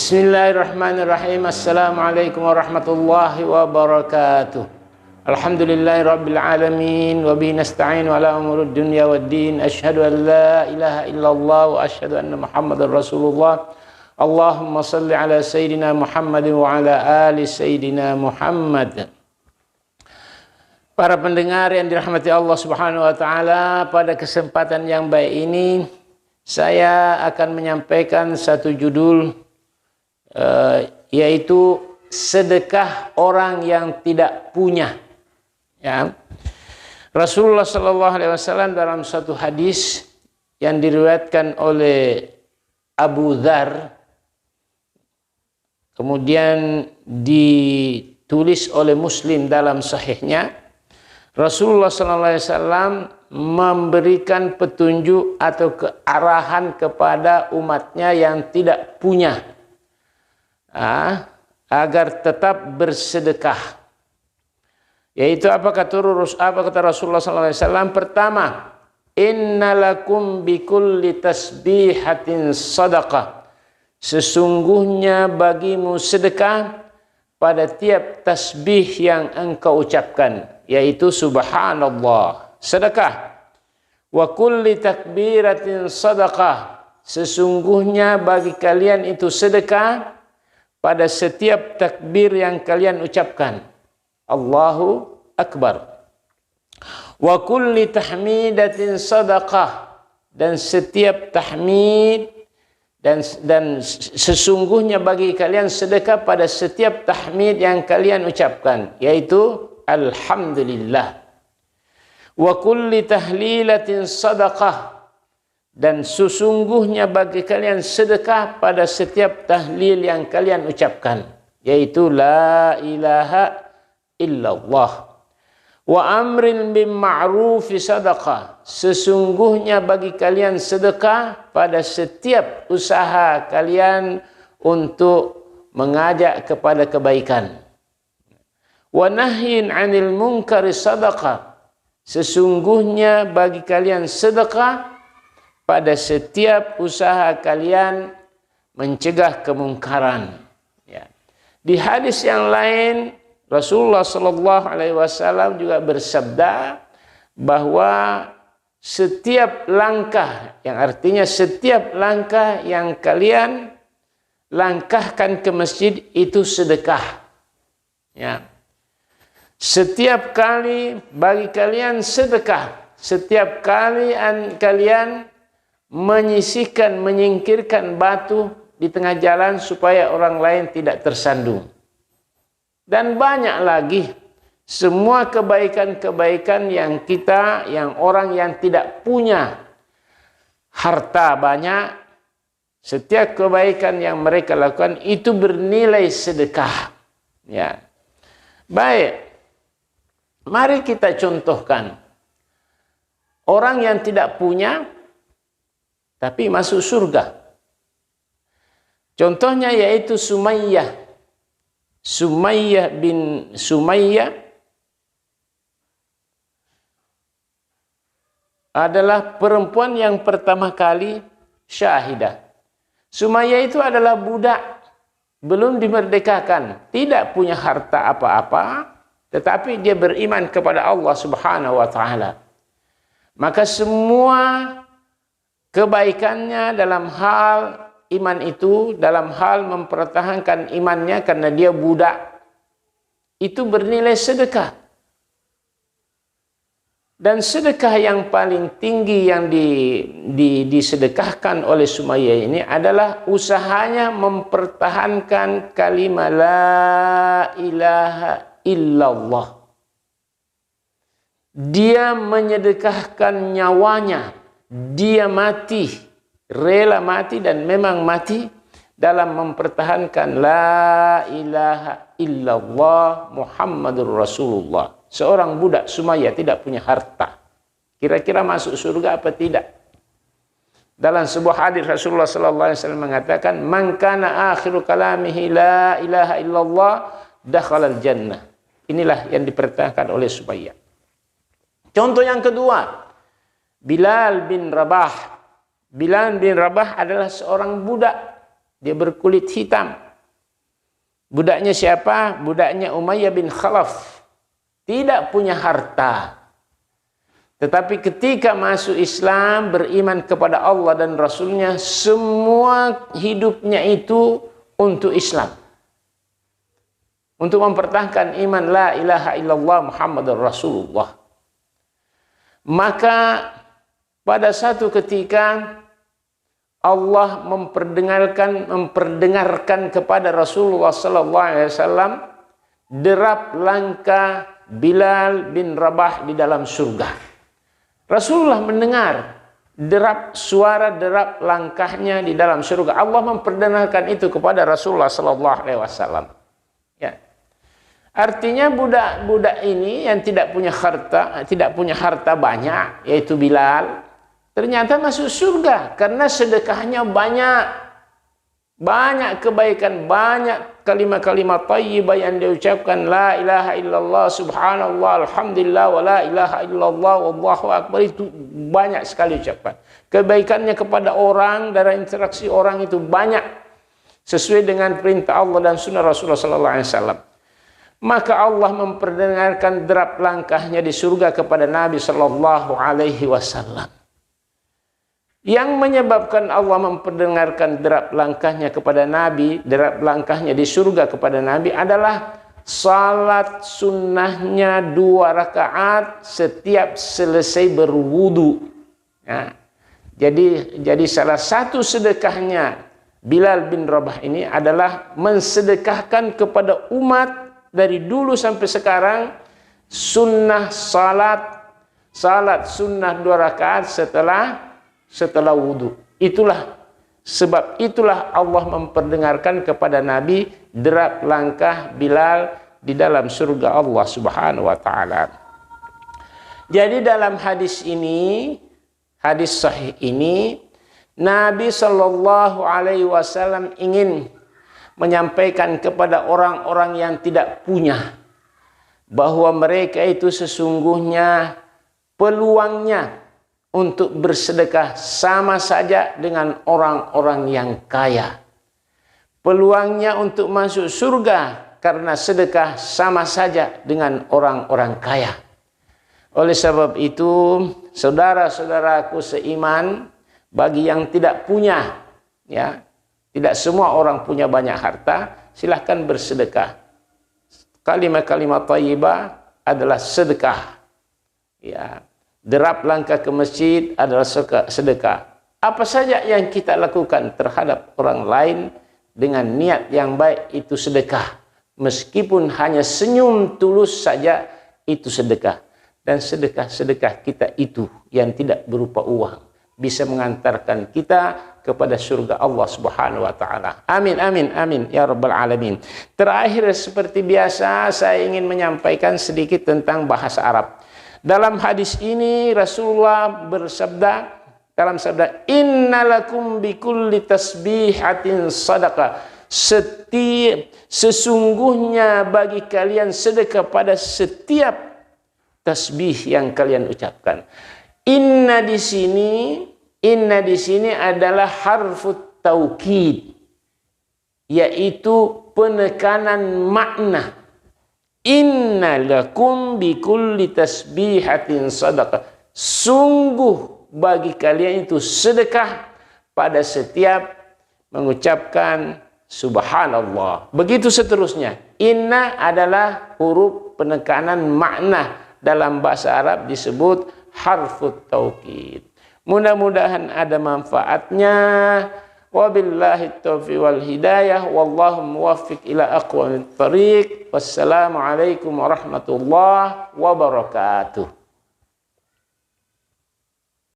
Bismillahirrahmanirrahim. Assalamualaikum warahmatullahi wabarakatuh. Alhamdulillahi rabbil alamin wa bihi nasta'inu ala umurud dunya waddin. Asyhadu an la ilaha illallah wa asyhadu anna Muhammadar Rasulullah. Allahumma salli ala sayyidina Muhammad wa ala ali sayyidina Muhammad. Para pendengar yang dirahmati Allah Subhanahu wa taala, pada kesempatan yang baik ini saya akan menyampaikan satu judul yaitu sedekah orang yang tidak punya. Ya. Rasulullah sallallahu alaihi wasallam dalam satu hadis yang diriwayatkan oleh Abu Dzar, kemudian ditulis oleh Muslim dalam sahihnya, Rasulullah sallallahu alaihi wasallam memberikan petunjuk atau kearahan kepada umatnya yang tidak punya, agar tetap bersedekah. Yaitu apa kata Rasulullah sallallahu alaihi wasallam? Pertama, innalakum bikulli tasbihatin sadaqah. Sesungguhnya bagimu sedekah pada tiap tasbih yang engkau ucapkan, yaitu subhanallah, sedekah. Wa kulli takbiratin sadaqah. Sesungguhnya bagi kalian itu sedekah pada setiap takbir yang kalian ucapkan, Allahu Akbar. Wa kulli tahmidatin sadaqah. Dan setiap tahmid dan sesungguhnya bagi kalian sedekah pada setiap tahmid yang kalian ucapkan, yaitu alhamdulillah. Wa kulli tahlilatin sadaqah. Dan sesungguhnya bagi kalian sedekah pada setiap tahlil yang kalian ucapkan, yaitu la ilaha illallah. Wa amrin bil ma'rufi sadaqah. Sesungguhnya bagi kalian sedekah pada setiap usaha kalian untuk mengajak kepada kebaikan. Wa nahyin 'anil munkari sadaqah. Sesungguhnya bagi kalian sedekah pada setiap usaha kalian mencegah kemungkaran. Ya. Di hadis yang lain, Rasulullah sallallahu alaihi wasallam juga bersabda bahwa setiap langkah, yang artinya setiap langkah yang kalian langkahkan ke masjid itu sedekah. Ya. Setiap kali bagi kalian sedekah, setiap kali kalian menyingkirkan batu di tengah jalan supaya orang lain tidak tersandung. Dan banyak lagi semua kebaikan-kebaikan yang orang yang tidak punya harta banyak, setiap kebaikan yang mereka lakukan itu bernilai sedekah. Ya. Baik. Mari kita contohkan orang yang tidak punya tapi masuk surga. Contohnya yaitu Sumayyah. Sumayyah bin Sumayyah adalah perempuan yang pertama kali syahidah. Sumayyah itu adalah budak, belum dimerdekakan, tidak punya harta apa-apa, tetapi dia beriman kepada Allah Subhanahu wa taala. Maka semua kebaikannya dalam hal iman itu, dalam hal mempertahankan imannya karena dia budak, itu bernilai sedekah. Dan sedekah yang paling tinggi yang disedekahkan oleh Sumayyah ini adalah usahanya mempertahankan kalimat la ilaha illallah. Dia menyedekahkan nyawanya. Dia mati, rela mati dan memang mati dalam mempertahankan la ilaha illallah Muhammadur Rasulullah. Seorang budak Sumayyah tidak punya harta. Kira-kira masuk surga apa tidak? Dalam sebuah hadis Rasulullah sallallahu alaihi wasallam mengatakan, "Man kana akhiru kalamihi la ilaha illallah dakhalal jannah." Inilah yang dipertahankan oleh Sumayyah. Contoh yang kedua, Bilal bin Rabah. Bilal bin Rabah adalah seorang budak Dia berkulit hitam. Budaknya siapa? Budaknya Umayyah bin Khalaf. Tidak punya harta. Tetapi ketika masuk Islam, beriman kepada Allah dan Rasulnya, semua hidupnya itu untuk Islam. Untuk mempertahankan iman la ilaha illallah Muhammadur Rasulullah. Maka pada satu ketika Allah memperdengarkan kepada Rasulullah sallallahu alaihi wasallam derap langkah Bilal bin Rabah di dalam surga. Rasulullah mendengar suara derap langkahnya di dalam surga. Allah memperdengarkan itu kepada Rasulullah sallallahu alaihi wasallam. Ya. Artinya budak-budak ini yang tidak punya harta banyak, yaitu Bilal, ternyata masuk surga karena sedekahnya banyak kebaikan, banyak kalimat-kalimat thayyibah yang diucapkan, la ilaha illallah subhanallah alhamdulillah wa la ilaha illallah wallahu akbar, itu banyak sekali ucapan. Kebaikannya kepada orang, dalam interaksi orang itu banyak sesuai dengan perintah Allah dan sunnah Rasulullah sallallahu alaihi wasallam. Maka Allah memperdengarkan derap langkahnya di surga kepada Nabi sallallahu alaihi wasallam. Yang menyebabkan Allah memperdengarkan derap langkahnya kepada Nabi, derap langkahnya di surga kepada Nabi adalah salat sunnahnya 2 rakaat setiap selesai berwudu. Ya. Jadi salah satu sedekahnya Bilal bin Rabah ini adalah mensedekahkan kepada umat dari dulu sampai sekarang sunnah salat sunnah 2 rakaat setelah wudu. Sebab itulah Allah memperdengarkan kepada Nabi derap langkah Bilal di dalam surga Allah Subhanahu wa taala. Jadi dalam hadis sahih ini, Nabi sallallahu alaihi wasallam ingin menyampaikan kepada orang-orang yang tidak punya bahwa mereka itu sesungguhnya peluangnya untuk bersedekah sama saja dengan orang-orang yang kaya. Peluangnya untuk masuk surga karena sedekah sama saja dengan orang-orang kaya. Oleh sebab itu, saudara-saudaraku seiman, bagi yang tidak punya, ya, tidak semua orang punya banyak harta, silahkan bersedekah. Kalimat-kalimat thayyibah adalah sedekah. Ya. Derap langkah ke masjid adalah sedekah. Apa saja yang kita lakukan terhadap orang lain dengan niat yang baik itu sedekah. Meskipun hanya senyum tulus saja itu sedekah. Dan sedekah-sedekah kita itu yang tidak berupa uang bisa mengantarkan kita kepada surga Allah Subhanahu wa taala. Amin amin amin ya rabbal alamin. Terakhir, seperti biasa, saya ingin menyampaikan sedikit tentang bahasa Arab. Dalam hadis ini Rasulullah bersabda, dalam sabda, innalakum bikulli tasbihatin sadaqah. Sesungguhnya bagi kalian sedekah pada setiap tasbih yang kalian ucapkan. Inna di sini adalah harfut taukid, yaitu penekanan makna. Inna lakum bikulli tasbihatin sadaqah. Sungguh bagi kalian itu sedekah pada setiap mengucapkan subhanallah. Begitu seterusnya. Inna adalah huruf penekanan makna, dalam bahasa Arab disebut harfut taukid. Mudah-mudahan ada manfaatnya. Wabillahi taufiq wal hidayah. Wallahu muwaffiq ila aqwamit thariq. Wassalamualaikum warahmatullahi wabarakatuh.